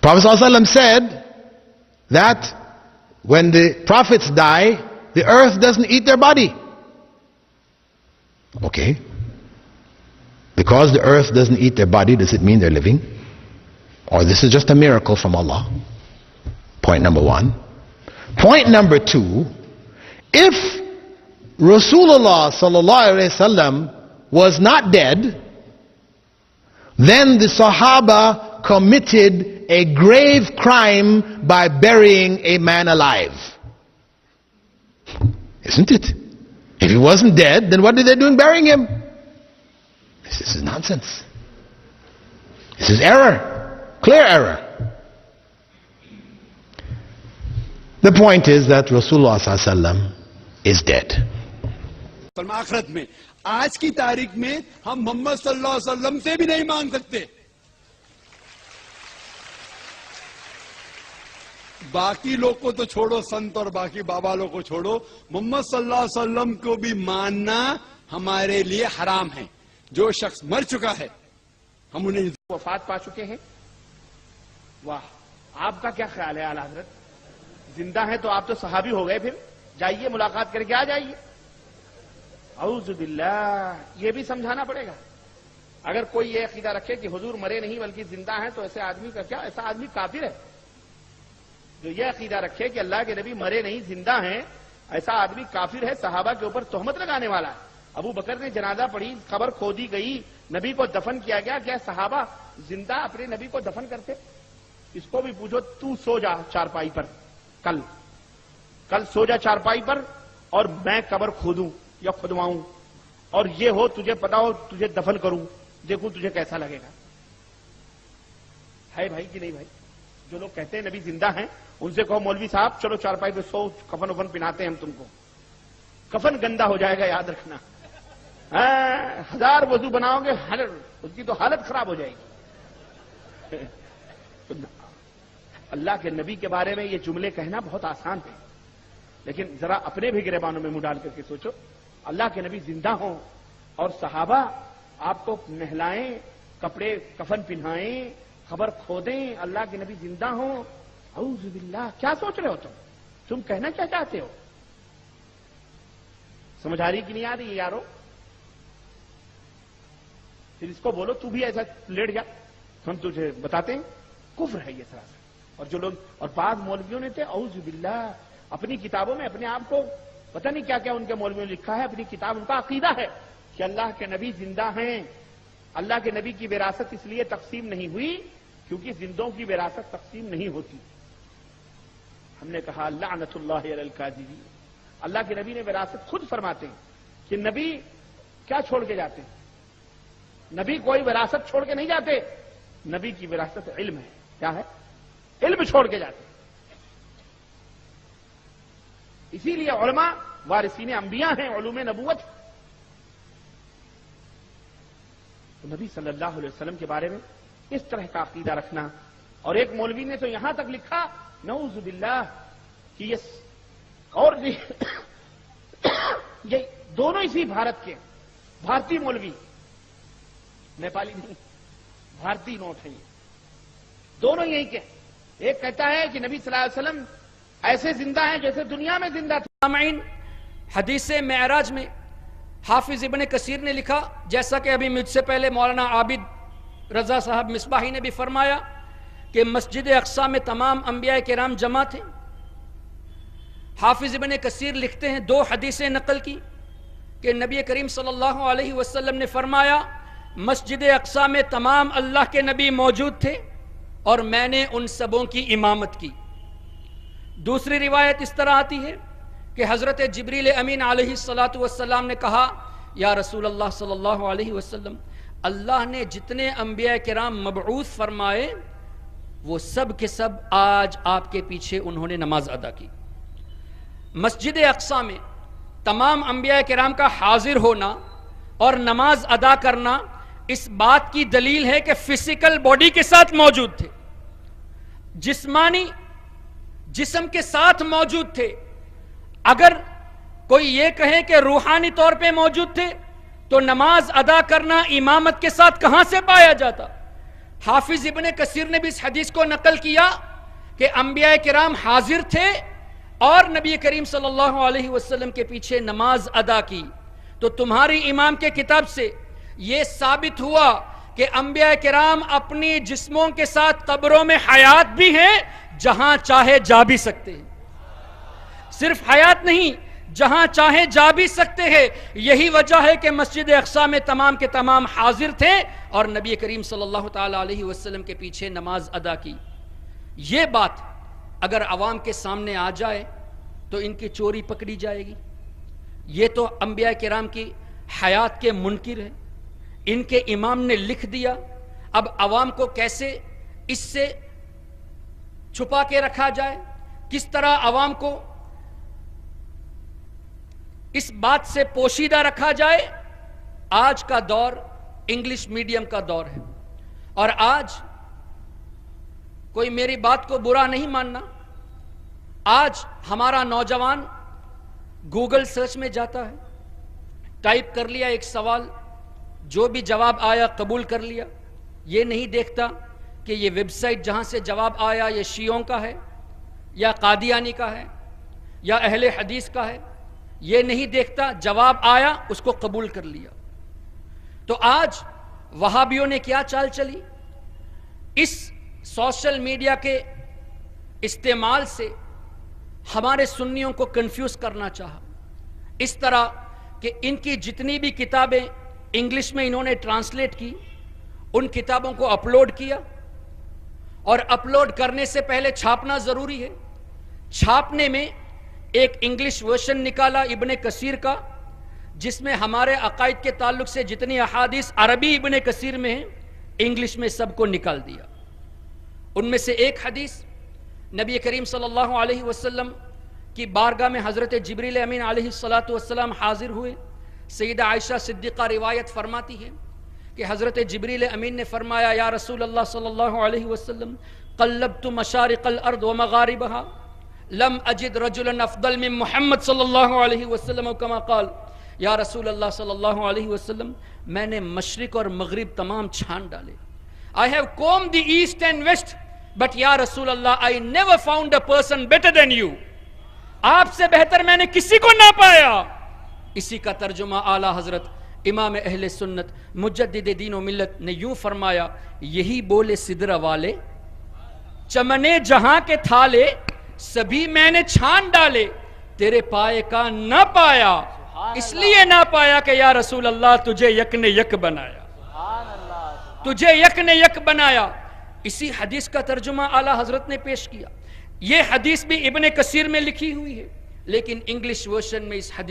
Prophet ﷺ said that when the prophets die, the earth doesn't eat their body. Okay. Because the earth doesn't eat their body, does it mean they're living? Or this is just a miracle from Allah? Point number one. Point number two, if Rasulullah ﷺ was not dead, then the Sahaba committed a grave crime by burying a man alive. Isn't it? If he wasn't dead, then what did they do in burying him? This is nonsense. This is error. Clear error. The point is that Rasulullah ﷺ is dead. आखिरत में आज की तारीख में हम मोहम्मद सल्लल्लाहु अलैहि वसल्लम से भी नहीं मांग सकते, बाकी लोग को तो छोड़ो, संत और बाकी बाबा लोग को छोड़ो, मोहम्मद सल्लल्लाहु अलैहि वसल्लम को भी मानना हमारे लिए हराम है। जो शख्स मर चुका है हम उन्हें वफात पा चुके हैं। वाह, आपका क्या ख्याल है आला हजरत? जिंदा है तो आप तो सहाबी हो गए, फिर जाइए मुलाकात करके आ जाइए। औज़ु बिल्लाह, ये भी समझाना पड़ेगा। अगर कोई ये अकीदा रखे कि हुजूर मरे नहीं बल्कि जिंदा है, तो ऐसे आदमी का क्या, ऐसा आदमी काफिर है। जो ये अकीदा रखे कि अल्लाह के नबी मरे नहीं जिंदा हैं, ऐसा आदमी काफिर है, सहाबा के ऊपर तोहमत लगाने वाला है। अबू बकर ने जनाजा पढ़ी, खबर खोदी गई, नबी को दफन किया गया, क्या सहाबा जिंदा अपने नबी को दफन करते? इसको भी पूछो, तू सो जा चारपाई पर, कल सो जा चारपाई पर और मैं कब्र खोदूं या खुदवाऊं, और ये हो तुझे पता हो तुझे दफन करूं, देखूं तुझे कैसा लगेगा। है भाई कि नहीं भाई? जो लोग कहते हैं नबी जिंदा हैं, उनसे कहो मौलवी साहब चलो चारपाई पे सो, कफन उफन पिनाते हैं हम तुमको। कफन गंदा हो जाएगा, याद रखना। 1000 वजू बनाओगे, उसकी तो हालत खराब हो जाएगी। अल्लाह के नबी के बारे में ये जुमले कहना बहुत आसान है, लेकिन जरा अपने भी गिरेबानों में मुंह डाल करके सोचो। अल्लाह के नबी जिंदा हों और सहाबा आपको नहलाएं, कपड़े कफन पिन्हाएं, खबर खोदें, अल्लाह के नबी जिंदा हों। औज़ु बिल्लाह, क्या सोच रहे हो तुम कहना क्या चाहते हो? समझ आ रही कि नहीं आ रही यारो? फिर इसको बोलो तू भी ऐसा लेट जा, हम तुझे बताते हैं। कुफ्र है ये सरासर। और जो लोग, और बाद मौलवियों ने थे औज़ु बिल्लाह अपनी किताबों में अपने आप को पता नहीं क्या क्या उनके मौलवियों ने लिखा है, अपनी किताब, उनका अकीदा है कि अल्लाह के नबी जिंदा हैं। अल्लाह के नबी की विरासत इसलिए तकसीम नहीं हुई क्योंकि जिंदों की विरासत तकसीम नहीं होती। हमने कहा लअनतुल्लाहि अलल काज़िबीन, अल्लाह के नबी ने विरासत खुद फरमाते हैं कि नबी क्या छोड़ के जाते हैं? नबी कोई विरासत छोड़ के नहीं जाते, नबी की विरासत इल्म है। क्या है? इल्म छोड़ के जाते। इसीलिए उलमा वारिसीने अंबिया हैं, उलूम नबूवत। तो नबी सल्लल्लाहु अलैहि वसल्लम के बारे में इस तरह का अकीदा रखना। और एक मौलवी ने तो यहां तक लिखा नऊज़ु बिल्लाह कि ये और ये दोनों इसी भारत के, भारतीय मौलवी, नेपाली नहीं, भारतीय नोट है ये, दोनों यही के। एक कहता है कि नबी सल्लल्लाहु अलैहि वसल्लम ऐसे जिंदा हैं जैसे दुनिया में जिंदा थे। हदीस मेराज में हाफिज इब्न कसीर ने लिखा, जैसा कि अभी मुझसे पहले मौलाना आबिद रजा साहब मिसबाही ने भी फरमाया कि मस्जिद अक्सा में तमाम अंबिया किराम जमा थे। हाफिज इब्न कसीर लिखते हैं, 2 हदीसें नकल की कि नबी करीम सल्लल्लाहु अलैहि वसल्लम ने फरमाया मस्जिद अक्सा में तमाम अल्लाह के नबी मौजूद थे और मैंने उन सबों की इमामत की। दूसरी रिवायत इस तरह आती है कि हज़रत जिब्रील अमीन अलैहिस्सलातु वस्सलाम ने कहा, या रसूल अल्लाह सल्लल्लाहु अलैहि वसल्लम, अल्लाह ने जितने अंबिया किराम मबऊस फरमाए वो सब के सब आज आपके पीछे उन्होंने नमाज अदा की। मस्जिद अक्सा में तमाम अंबिया किराम का हाजिर होना और नमाज अदा करना इस बात की दलील है कि फिजिकल बॉडी के साथ मौजूद थे, जिस्मानी जिस्म के साथ मौजूद थे। अगर कोई ये कहे कि रूहानी तौर पे मौजूद थे तो नमाज अदा करना इमामत के साथ कहां से पाया जाता? حافظ ابن کثیر نے بھی اس حدیث کو نقل کیا کہ انبیاء کرام حاضر تھے اور نبی کریم صلی اللہ علیہ وسلم کے پیچھے نماز ادا کی. تو تمہاری امام کے کتاب سے یہ ثابت ہوا کہ انبیاء کرام اپنی جسموں کے ساتھ قبروں میں حیات بھی ہیں, جہاں چاہے جا بھی سکتے ہیں. صرف حیات نہیں, جہاں چاہے جا بھی سکتے ہیں. یہی وجہ ہے کہ مسجد اقصی میں تمام کے تمام حاضر تھے اور نبی کریم صلی اللہ تعالی علیہ وسلم کے پیچھے نماز ادا کی. یہ بات اگر عوام کے سامنے آ جائے تو ان کی چوری پکڑی جائے گی. یہ تو انبیاء کرام کی حیات کے منکر ہیں, ان کے امام نے لکھ دیا. اب عوام کو کیسے اس سے چھپا کے رکھا جائے, کس طرح عوام کو اس بات سے پوشیدہ رکھا جائے. آج کا دور انگلش میڈیم کا دور ہے, اور آج کوئی میری بات کو برا نہیں ماننا, آج ہمارا نوجوان گوگل سرچ میں جاتا ہے, ٹائپ کر لیا ایک سوال, جو بھی جواب آیا قبول کر لیا. یہ نہیں دیکھتا کہ یہ ویب سائٹ جہاں سے جواب آیا یہ شیعوں کا ہے یا قادیانی کا ہے یا اہل حدیث کا ہے. یہ نہیں دیکھتا, جواب آیا اس کو قبول کر لیا. تو آج وہابیوں نے کیا چال چلی, اس سوشل میڈیا کے استعمال سے ہمارے سنیوں کو کنفیوز کرنا چاہا, اس طرح کہ ان کی جتنی بھی کتابیں انگلش میں انہوں نے ٹرانسلیٹ کی, ان کتابوں کو اپلوڈ کیا, اور اپلوڈ کرنے سے پہلے چھاپنا ضروری ہے. چھاپنے میں ایک انگلش ورژن نکالا ابن کثیر کا, جس میں ہمارے عقائد کے تعلق سے جتنی احادیث عربی ابن کثیر میں ہیں انگلش میں سب کو نکال دیا. ان میں سے ایک حدیث نبی کریم صلی اللہ علیہ وسلم کی بارگاہ میں حضرت جبریل امین علیہ السلام حاضر ہوئے. سیدہ عائشہ صدیقہ روایت فرماتی ہے کہ حضرت جبریل امین نے فرمایا, یا رسول اللہ صلی اللہ علیہ وسلم, قلبت مشارق الارض ومغاربها لم اجد رجلا افضل من محمد صلی اللہ علیہ وسلم کما قال. یا رسول اللہ صلی اللہ علیہ وسلم, میں نے مشرق اور مغرب تمام چھان ڈالے. I have combed the east and west, but یا رسول اللہ, I never found a person better than you. آپ سے بہتر میں نے کسی کو نہ پایا. اسی کا ترجمہ اعلیٰ حضرت امام اہل سنت مجدد دین و ملت نے یوں فرمایا, یہی بولے سدرہ والے, چمنے جہاں کے تھالے, سبھی میں نے چھان ڈالے, تیرے پائے کا نہ پایا, اس لیے نہ پایا کہ یا رسول اللہ تجھے یک نے یک بنایا, تجھے یک نے یک بنایا. اسی حدیث کا ترجمہ اعلیٰ حضرت نے پیش کیا. یہ حدیث بھی ابن کثیر میں لکھی ہوئی ہے, لیکن انگلش ورژن میں اس حدیث